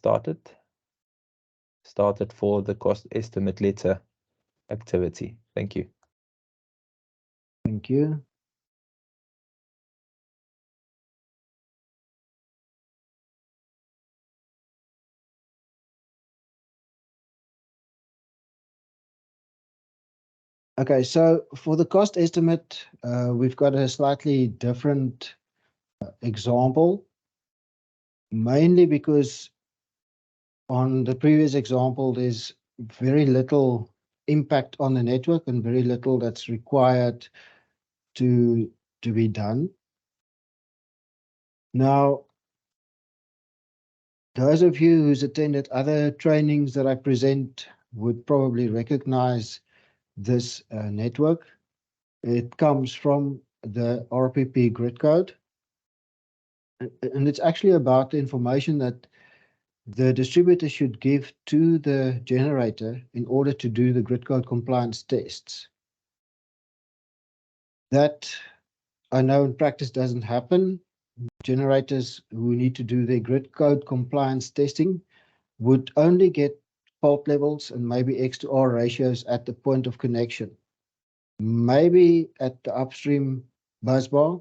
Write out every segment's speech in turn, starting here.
started for the cost estimate letter activity. Thank you. Thank you. Okay, so for the cost estimate, we've got a slightly different example, mainly because on the previous example, there's very little impact on the network and very little that's required to be done. Now, those of you who's attended other trainings that I present would probably recognize this network. It comes from the RPP grid code. And it's actually about the information that the distributor should give to the generator in order to do the grid code compliance tests. That I know in practice doesn't happen. Generators who need to do their grid code compliance testing would only get fault levels and maybe X to R ratios at the point of connection, maybe at the upstream bus bar,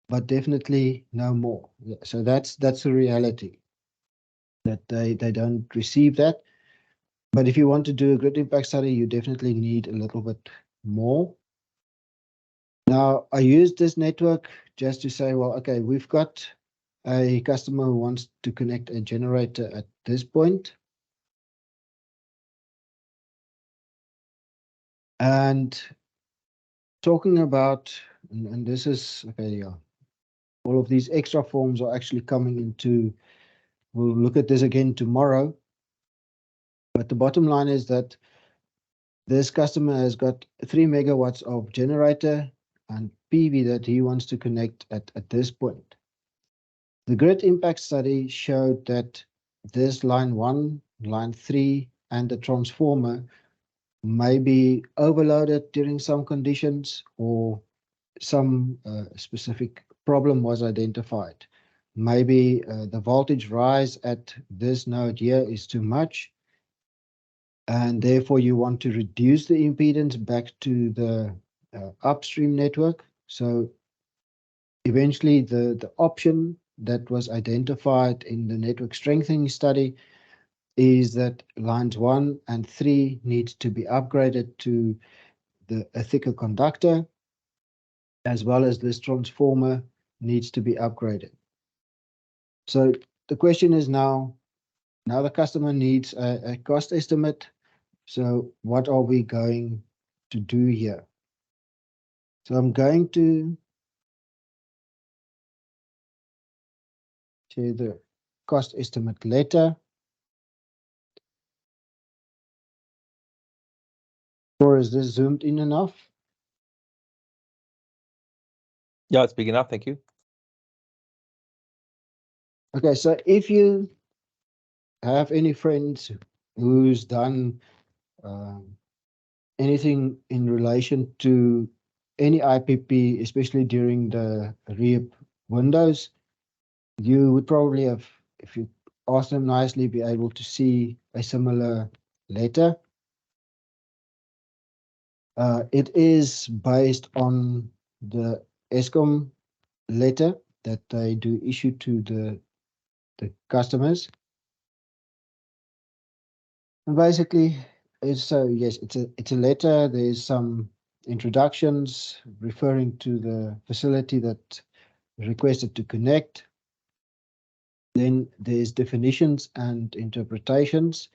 but definitely no more. So that's the reality, that they don't receive that. But if you want to do a grid impact study, you definitely need a little bit more. Now, I use this network just to say, well, okay, we've got a customer who wants to connect a generator at this point. And talking about, and this is, okay, yeah, all of these extra forms are actually coming into, we'll look at this again tomorrow. But the bottom line is that this customer has got 3 megawatts of generator and PV that he wants to connect at this point. The grid impact study showed that this line 1, line 3, and the transformer may be overloaded during some conditions, or some specific problem was identified. Maybe the voltage rise at this node here is too much, and therefore you want to reduce the impedance back to the upstream network. So eventually the option that was identified in the network strengthening study is that lines 1 and 3 need to be upgraded to a thicker conductor, as well as this transformer needs to be upgraded. So the question is now the customer needs a cost estimate. So what are we going to do here? So I'm going to share the cost estimate letter. Or is this zoomed in enough? Yeah, it's big enough. Thank you. Okay, so if you have any friends who's done anything in relation to any IPP, especially during the REAP windows, you would probably have, if you ask them nicely, be able to see a similar letter. It is based on the Eskom letter that they do issue to the customers. And basically, it's yes, it's a letter. There's some introductions referring to the facility that requested to connect. Then there's definitions and interpretations.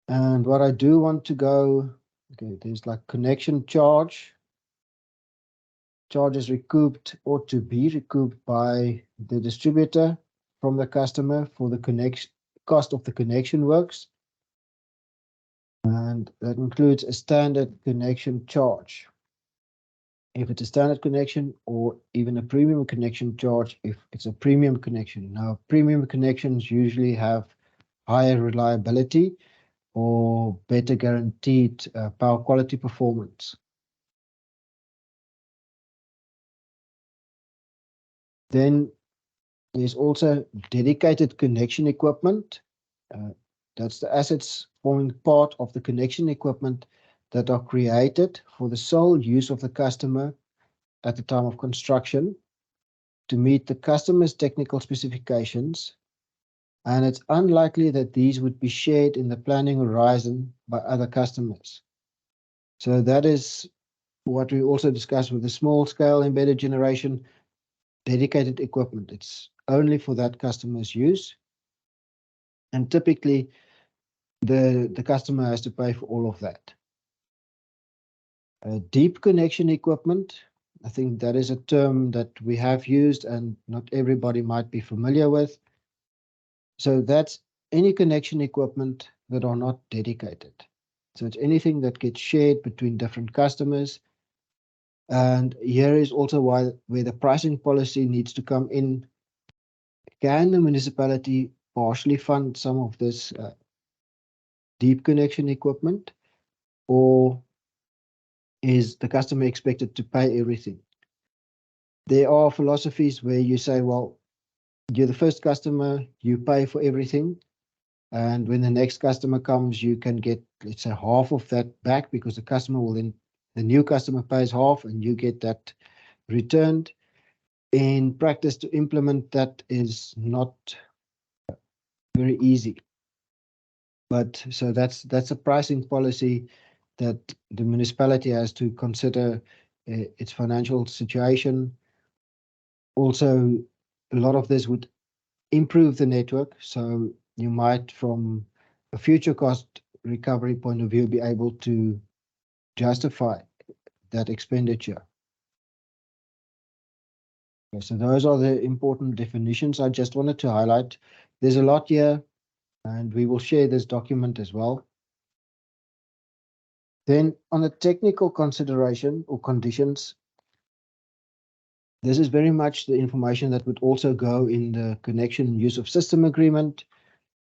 And what I do want to go, okay, there's like connection charge. Charges recouped or to be recouped by the distributor from the customer for the connection cost of the connection works. And that includes a standard connection charge, if it's a standard connection, or even a premium connection charge if it's a premium connection. Now, premium connections usually have higher reliability or better guaranteed power quality performance. Then There's also dedicated connection equipment. Uh, that's the assets forming part of the connection equipment that are created for the sole use of the customer at the time of construction to meet the customer's technical specifications, and it's unlikely that these would be shared in the planning horizon by other customers. So that is what we also discussed with the small scale embedded generation, dedicated equipment. It's only for that customer's use. And typically the customer has to pay for all of that. Deep connection equipment, I think that is a term that we have used and not everybody might be familiar with. So that's any connection equipment that are not dedicated. So it's anything that gets shared between different customers. And here is also where the pricing policy needs to come in. Can the municipality partially fund some of this deep connection equipment, or is the customer expected to pay everything? There are philosophies where you say, well, you're the first customer, you pay for everything. And when the next customer comes, you can get, let's say, half of that back because the customer will then, the new customer pays half and you get that returned. In practice, to implement that is not very easy. But so that's a pricing policy that the municipality has to consider its financial situation. Also, a lot of this would improve the network. So you might, from a future cost recovery point of view, be able to justify that expenditure. Okay, so those are the important definitions I just wanted to highlight. There's a lot here, and we will share this document as well. Then on the technical consideration or conditions, this is very much the information that would also go in the connection use of system agreement.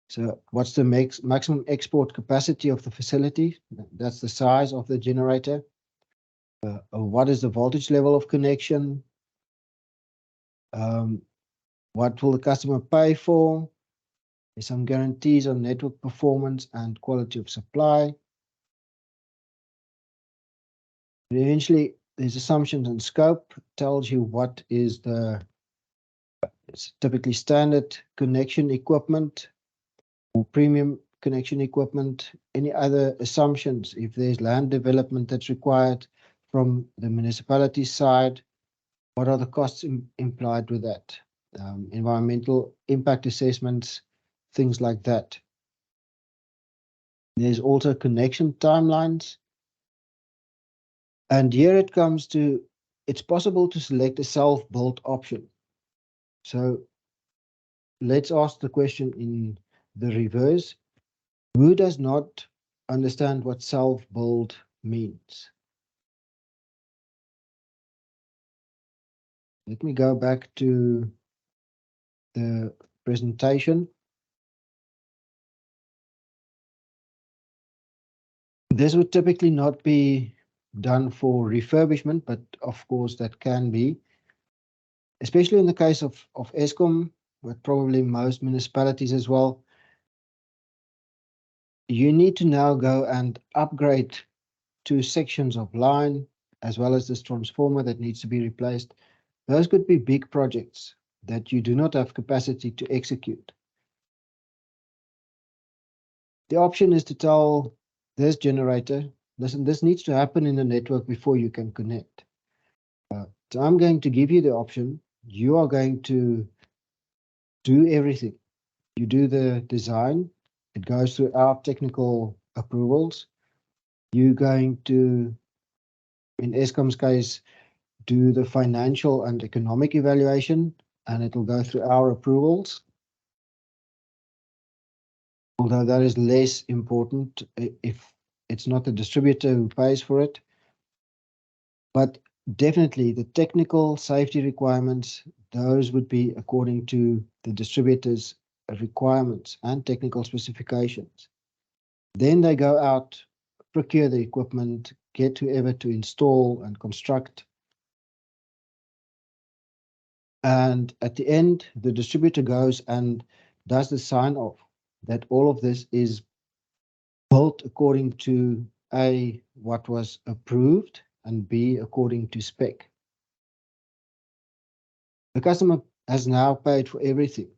So what's the maximum export capacity of the facility? That's the size of the generator. What is the voltage level of connection? What will the customer pay for? There's some guarantees on network performance and quality of supply. And eventually, there's assumptions and scope, tells you what is it's typically standard connection equipment or premium connection equipment, any other assumptions, if there's land development that's required from the municipality side, what are the costs implied with that? Environmental impact assessments, things like that. There's also connection timelines. And here it comes to, it's possible to select a self-built option. So let's ask the question in the reverse. Who does not understand what self-build means? Let me go back to the presentation. This would typically not be done for refurbishment, but of course that can be, especially in the case of Eskom, but probably most municipalities as well. You need to now go and upgrade 2 sections of line, as well as this transformer that needs to be replaced. Those could be big projects that you do not have capacity to execute. The option is to tell this generator, listen, this needs to happen in the network before you can connect. So I'm going to give you the option. You are going to do everything. You do the design. It goes through our technical approvals. You're going to, in Eskom's case, do the financial and economic evaluation, and it'll go through our approvals. Although that is less important if it's not the distributor who pays for it. But definitely the technical safety requirements, those would be according to the distributor's requirements and technical specifications. Then they go out, procure the equipment, get whoever to install and construct. And at the end, the distributor goes and does the sign off that all of this is built according to A, what was approved, and B, according to spec. The customer has now paid for everything,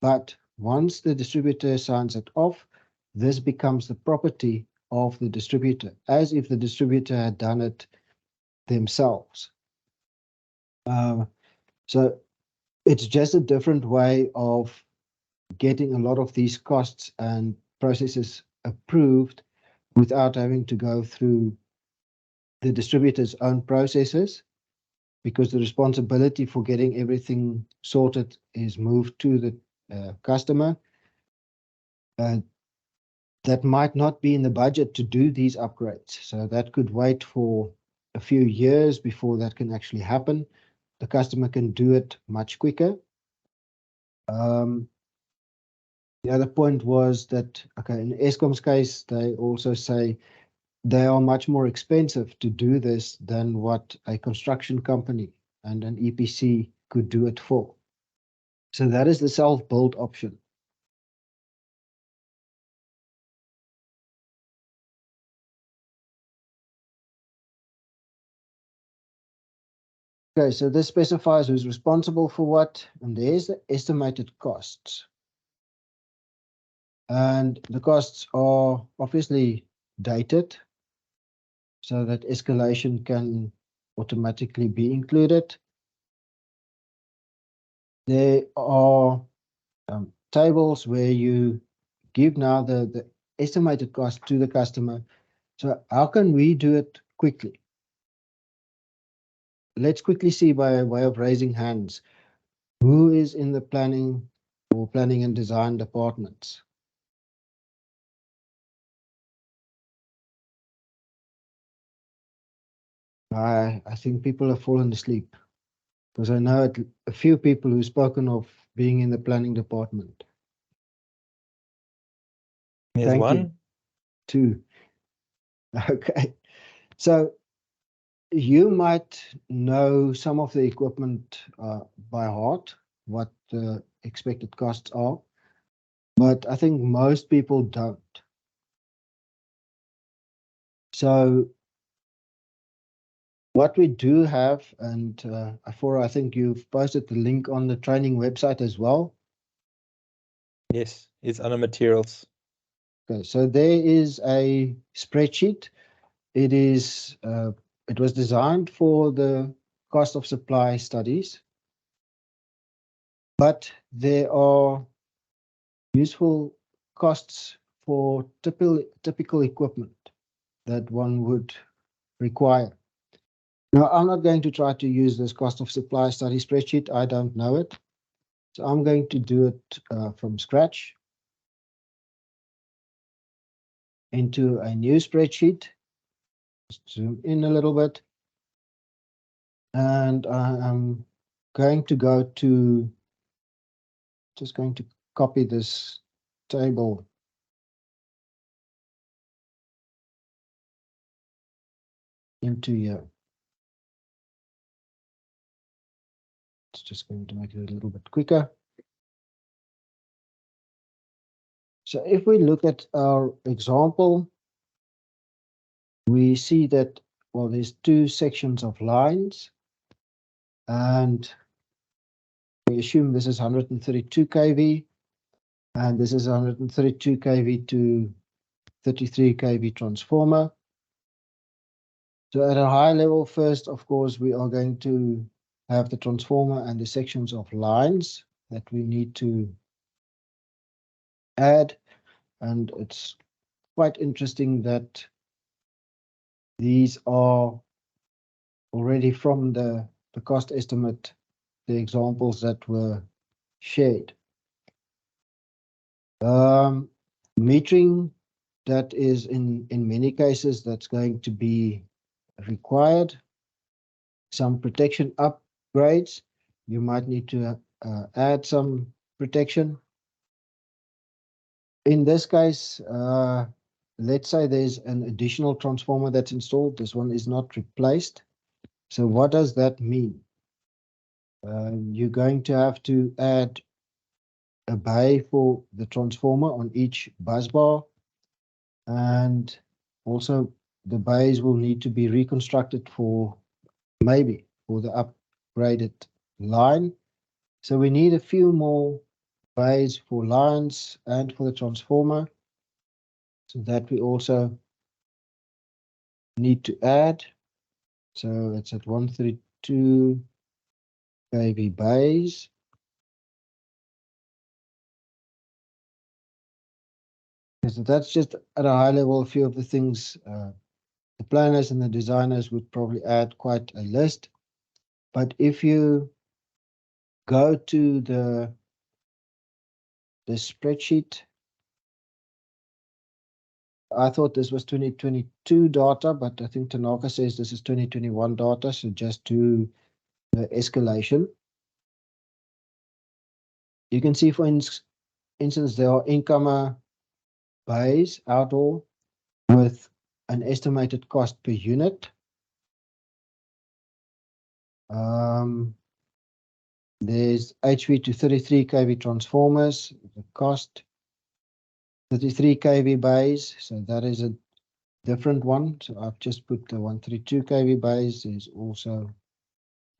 but once the distributor signs it off, this becomes the property of the distributor, as if the distributor had done it themselves. So it's just a different way of getting a lot of these costs and processes approved without having to go through the distributor's own processes, because the responsibility for getting everything sorted is moved to the customer. That might not be in the budget to do these upgrades. So that could wait for a few years before that can actually happen. The customer can do it much quicker. The other point was that, okay, in Eskom's case, they also say they are much more expensive to do this than what a construction company and an EPC could do it for. So that is the self-build option. Okay, so this specifies who's responsible for what, and there's the estimated costs. And the costs are obviously dated so that escalation can automatically be included. There are tables where you give now the estimated cost to the customer. So how can we do it quickly? Let's quickly see by way of raising hands, who is in the planning or planning and design departments? I think people have fallen asleep, because I know a few people who've spoken of being in the planning department. There's Thank one. you. Two. Okay. So you might know some of the equipment by heart, what the expected costs are, but I think most people don't. So what we do have, and I think you've posted the link on the training website as well. Yes, it's under materials. Okay, so there is a spreadsheet. It was designed for the cost of supply studies, but there are useful costs for typical equipment that one would require. Now, I'm not going to try to use this cost of supply study spreadsheet. I don't know it. So I'm going to do it from scratch into a new spreadsheet. Just zoom in a little bit. And I'm going to go to, just going to copy this table into here. It's just going to make it a little bit quicker. So if we look at our example, we see that, well, there's two sections of lines, and we assume this is 132 kV, and this is 132 kV to 33 kV transformer. So at a high level, first, of course, we are going to have the transformer and the sections of lines that we need to add. And it's quite interesting that these are already from the cost estimate, the examples that were shared. Metering, that is in many cases, that's going to be required. Some protection upgrades, you might need to add some protection. In this case, let's say there's an additional transformer that's installed. This one is not replaced. So what does that mean? You're going to have to add a bay for the transformer on each bus bar, and also the bays will need to be reconstructed for maybe for the upgraded line. So we need a few more bays for lines and for the transformer, so that we also need to add. So it's at 132 kV bays. So that's just at a high level, a few of the things the planners and the designers would probably add quite a list. But if you go to the spreadsheet, I thought this was 2022 data, but I think Tanaka says this is 2021 data. So just do the escalation. You can see, for instance, there are incomer bays outdoor with an estimated cost per unit. There's HV to 33 kV transformers, the cost 33 kV bays, so that is a different one. So I've just put the 132 kV bays. There's also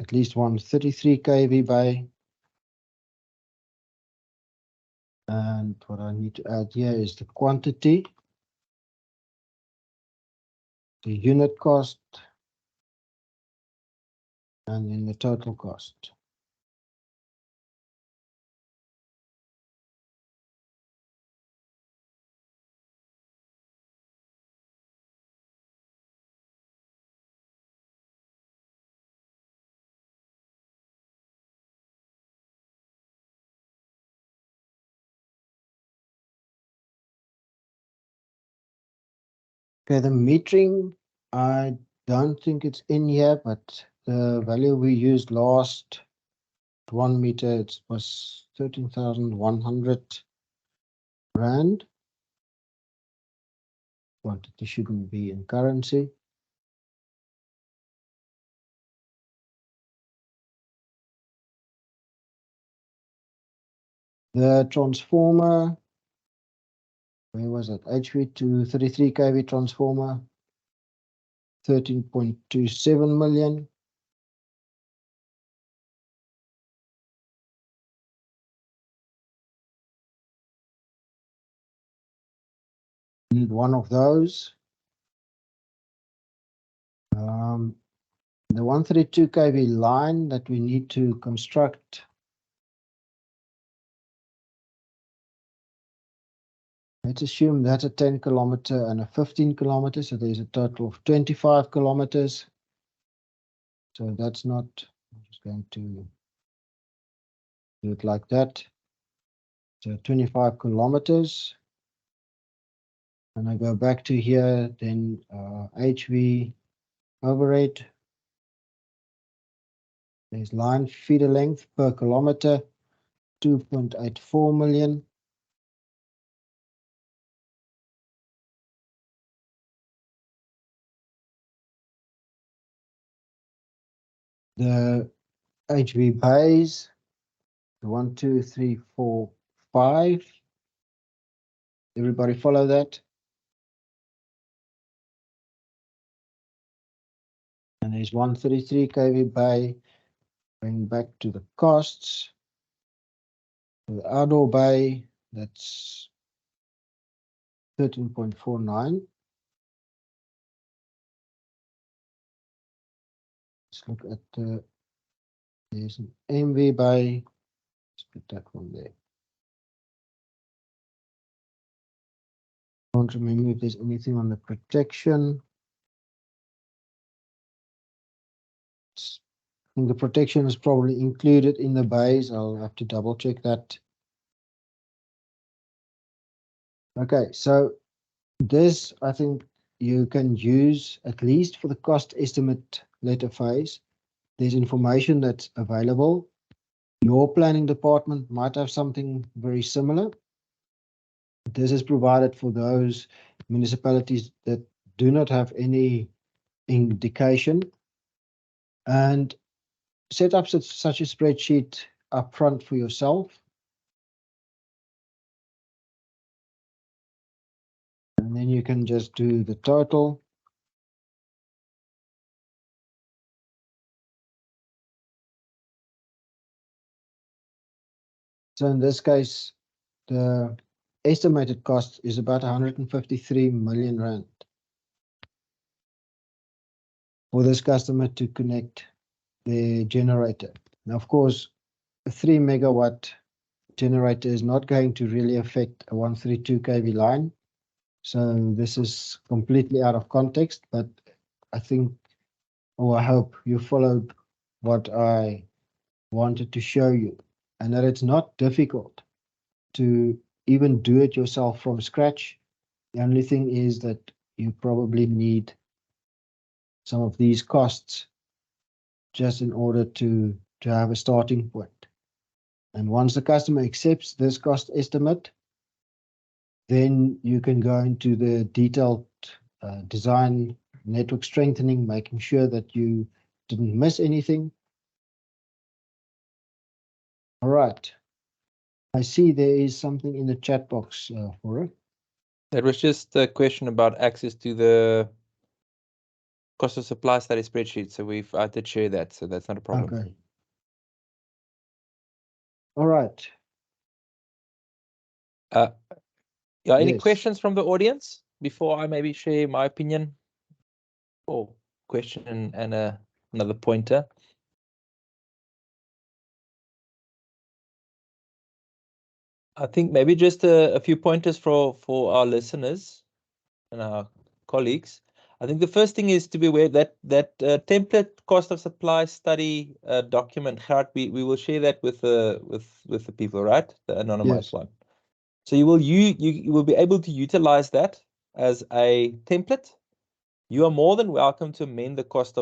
at least one 33 kV bay. And what I need to add here is the quantity, the unit cost, and then the total cost. Okay, the metering, I don't think it's in here, but the value we used last 1 meter, it was 13,100 rand. Quantity shouldn't be in currency. The transformer, where was it? HV to 33 kV transformer, 13.27 million. Need one of those. The 132 kV line that we need to construct, let's assume that's a 10 kilometer and a 15 kilometer, so there's a total of 25 kilometers. So that's not, I'm just going to do it like that. So 25 kilometers. And I go back to here, then HV overhead. There's line feeder length per kilometer, 2.84 million. The HV bays, 1, 2, 3, 4, 5. Everybody follow that? And there's 133 kV bay. Going back to the costs. For the outdoor bay, that's 13.49. Let's look at the, there's an MV bay. Let's put that one there. I don't remember if there's anything on the protection. I think the protection is probably included in the bays. I'll have to double check that. Okay, so this, I think you can use at least for the cost estimate letter phase. There's information that's available. Your planning department might have something very similar. This is provided for those municipalities that do not have any indication. And set up such a spreadsheet upfront for yourself. And then you can just do the total. So in this case, the estimated cost is about 153 million rand for this customer to connect the generator. Now, of course, a 3 megawatt generator is not going to really affect a 132 kV line. So this is completely out of context, but I think, or I hope you followed what I wanted to show you, and that it's not difficult to even do it yourself from scratch. The only thing is that you probably need some of these costs just in order to have a starting point. And once the customer accepts this cost estimate, then you can go into the detailed design, network strengthening, making sure that you didn't miss anything. All right. I see there is something in the chat box for it. That was just a question about access to the cost of supply study spreadsheet. So I did share that, so that's not a problem. Okay. All right. Yeah, any Yes. questions from the audience before I maybe share my opinion or question and another pointer? I think maybe just a few pointers for our listeners and our colleagues. I think the first thing is to be aware that template cost of supply study document, Gerard, we will share that with the people, right? The anonymized one. So you will be able to utilize that as a template. You are more than welcome to amend the cost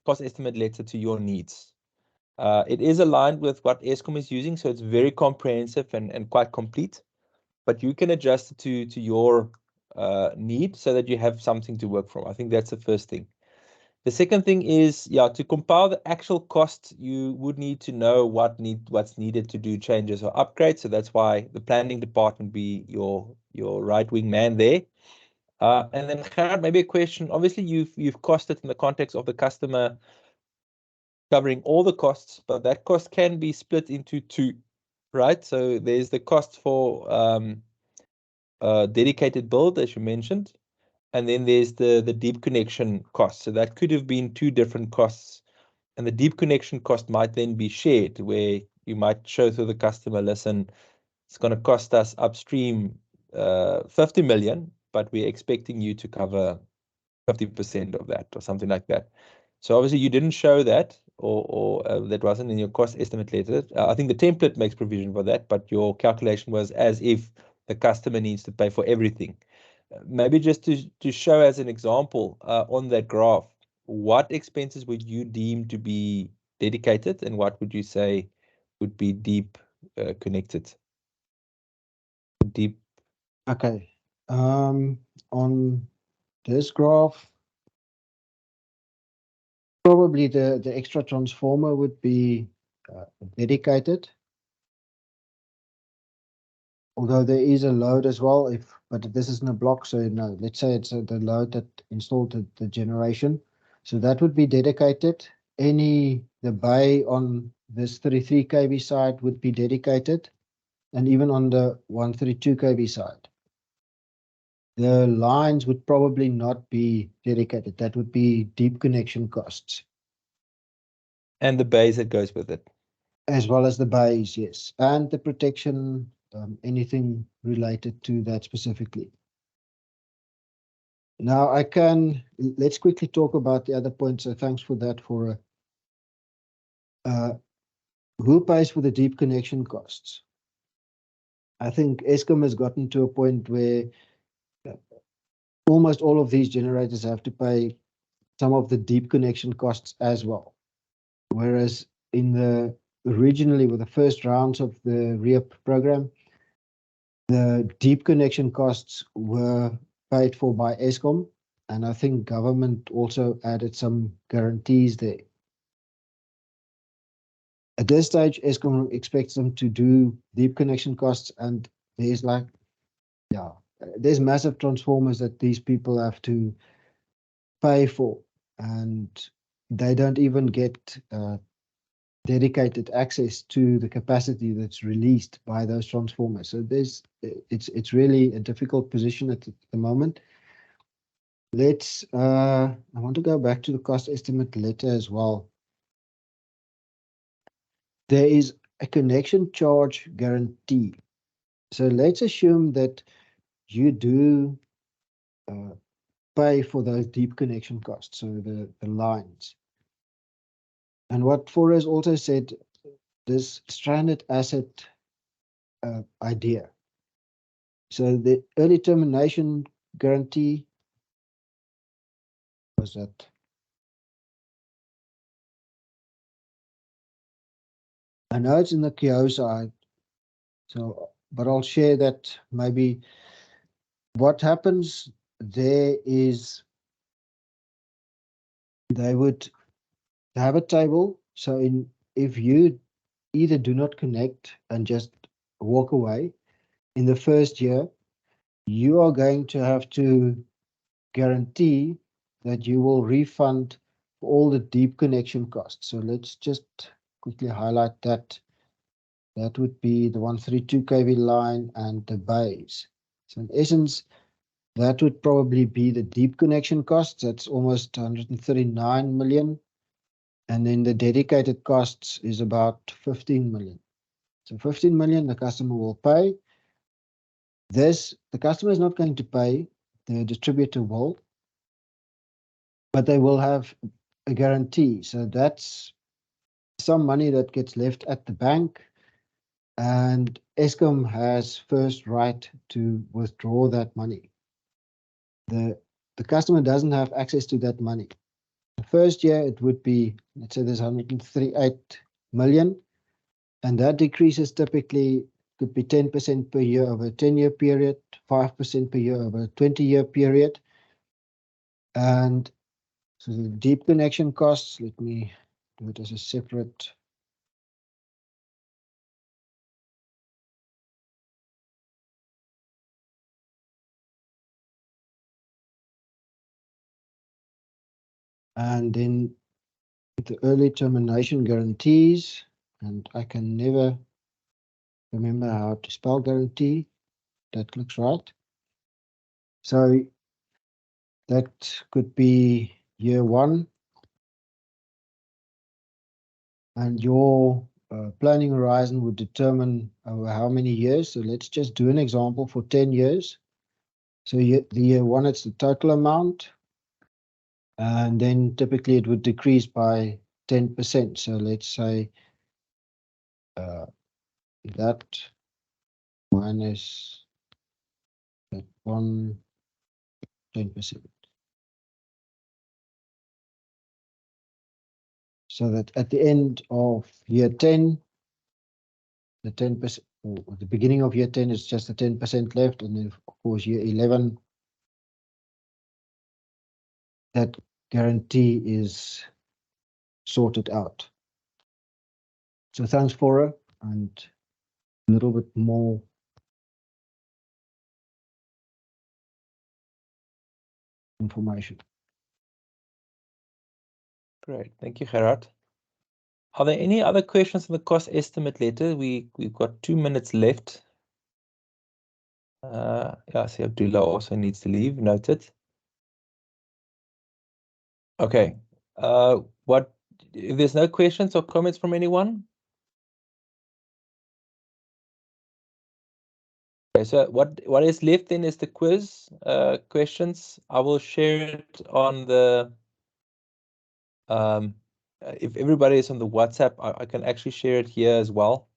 estimate letter to your needs. It is aligned with what Eskom is using, so it's very comprehensive and quite complete. But you can adjust it to your need so that you have something to work from. I think that's the first thing. The second thing is, to compile the actual cost, you would need to know what's needed to do changes or upgrades. So that's why the planning department be your right-wing man there. And then Gerard, maybe a question. Obviously, you've costed in the context of the customer covering all the costs, but that cost can be split into two, right? So there's the cost for dedicated build, as you mentioned, and then there's the deep connection cost. So that could have been two different costs, and the deep connection cost might then be shared, where you might show to the customer, listen, it's going to cost us upstream 50 million, but we're expecting you to cover 50% of that or something like that. So obviously you didn't show that, or that wasn't in your cost estimate letter. I think the template makes provision for that, but your calculation was as if the customer needs to pay for everything. Maybe just to show as an example on that graph, what expenses would you deem to be dedicated and what would you say would be deep connected? Deep. Okay. On this graph, probably the extra transformer would be dedicated. Although there is a load as well, but this isn't a block, so no, let's say it's the load that installed the generation. So that would be dedicated. The bay on this 33 kV side would be dedicated, and even on the 132 kV side. The lines would probably not be dedicated. That would be deep connection costs. And the base that goes with it. As well as the bays, yes. And the protection, anything related to that specifically. Now let's quickly talk about the other points. So thanks for that. Who pays for the deep connection costs? I think Eskom has gotten to a point where almost all of these generators have to pay some of the deep connection costs as well. Whereas originally with the first rounds of the REAP program, the deep connection costs were paid for by Eskom, and I think government also added some guarantees there. At this stage, Eskom expects them to do deep connection costs, and there's like, yeah, there's massive transformers that these people have to pay for, and they don't even get dedicated access to the capacity that's released by those transformers. So it's really a difficult position at the moment. I want to go back to the cost estimate letter as well. There is a connection charge guarantee. So let's assume that you do pay for those deep connection costs, so the lines. And what Forrest also said, this stranded asset idea. So the early termination guarantee was that. I know it's in the KO side, so but I'll share that maybe what happens there is they would have a table. So if you either do not connect and just walk away in the first year, you are going to have to guarantee that you will refund all the deep connection costs. So let's just quickly highlight that. That would be the 132 kV line and the bays. So in essence, that would probably be the deep connection costs. That's almost 139 million. And then the dedicated costs is about 15 million. So 15 million the customer will pay. The customer is not going to pay, the distributor will, but they will have a guarantee. So that's some money that gets left at the bank, and Eskom has first right to withdraw that money. The customer doesn't have access to that money. The first year it would be, let's say there's 138 million, and that decreases typically could be 10% per year over a 10-year period, 5% per year over a 20-year period. And so the deep connection costs, let me do it as a separate. And then the early termination guarantees, and I can never remember how to spell guarantee. That looks right. So that could be year one, and your planning horizon would determine over how many years. So let's just do an example for 10 years. So the year one, it's the total amount, and then typically it would decrease by 10%. So let's say that minus that one, 10%. So that at the end of year 10, the 10%, or the beginning of year 10 is just the 10% left. And then, of course, year 11, that guarantee is sorted out. So thanks, Fora, and a little bit more information. Great. Thank you, Gerard. Are there any other questions on the cost estimate letter? We've got 2 minutes left. Yeah, see Abdullah also needs to leave. Noted. Okay. If there's no questions or comments from anyone? Okay, so what is left then is the quiz questions. I will share it on the if everybody is on the WhatsApp, I can actually share it here as well.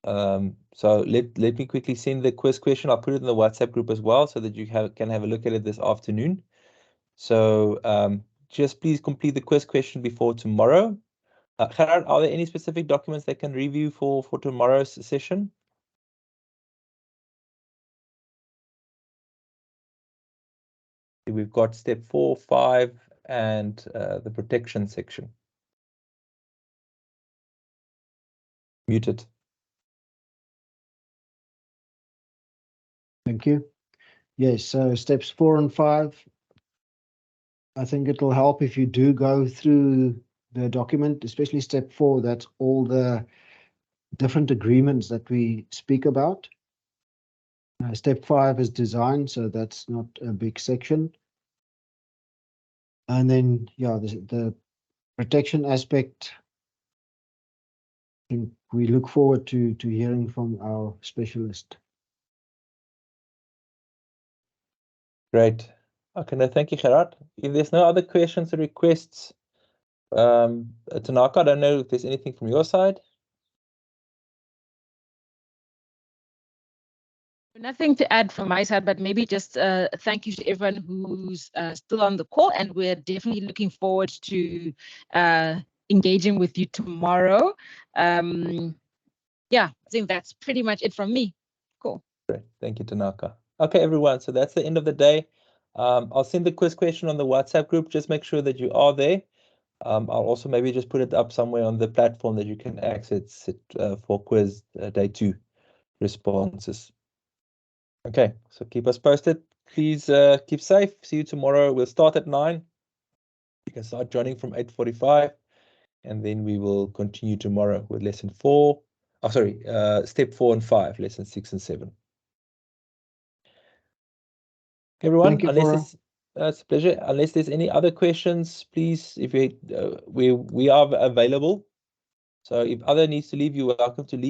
So let me quickly send the quiz question. I'll put it in the WhatsApp group as well so that you can have a look at it this afternoon. So just please complete the quiz question before tomorrow. Gerard, are there any specific documents they can review for tomorrow's session? We've got step 4, 5, and the protection section. Muted. Thank you. Yes, so steps 4 and 5, I think it'll help if you do go through the document, especially step 4, that's all the different agreements that we speak about. Step 5 is design, so that's not a big section. And then, yeah, the protection aspect, I think we look forward to hearing from our specialist. Great. Okay, no, thank you, Gerard. If there's no other questions or requests, Tanaka, I don't know if there's anything from your side. Nothing to add from my side, but maybe just thank you to everyone who's still on the call, and we're definitely looking forward to engaging with you tomorrow. Yeah, I think that's pretty much it from me. Cool. Great. Thank you, Tanaka. Okay, everyone. So that's the end of the day. I'll send the quiz question on the WhatsApp group. Just make sure that you are there. I'll also maybe just put it up somewhere on the platform that you can access it for quiz day 2 responses. Okay, so keep us posted. Please keep safe. See you tomorrow. We'll start at 9. You can start joining from 8:45, and then we will continue tomorrow with lesson 4. Oh, sorry, step 4 and 5, lesson 6 and 7. Everyone, Thank you, unless it's a pleasure. Unless there's any other questions, please, if we are available. So if other needs to leave, you're welcome to leave.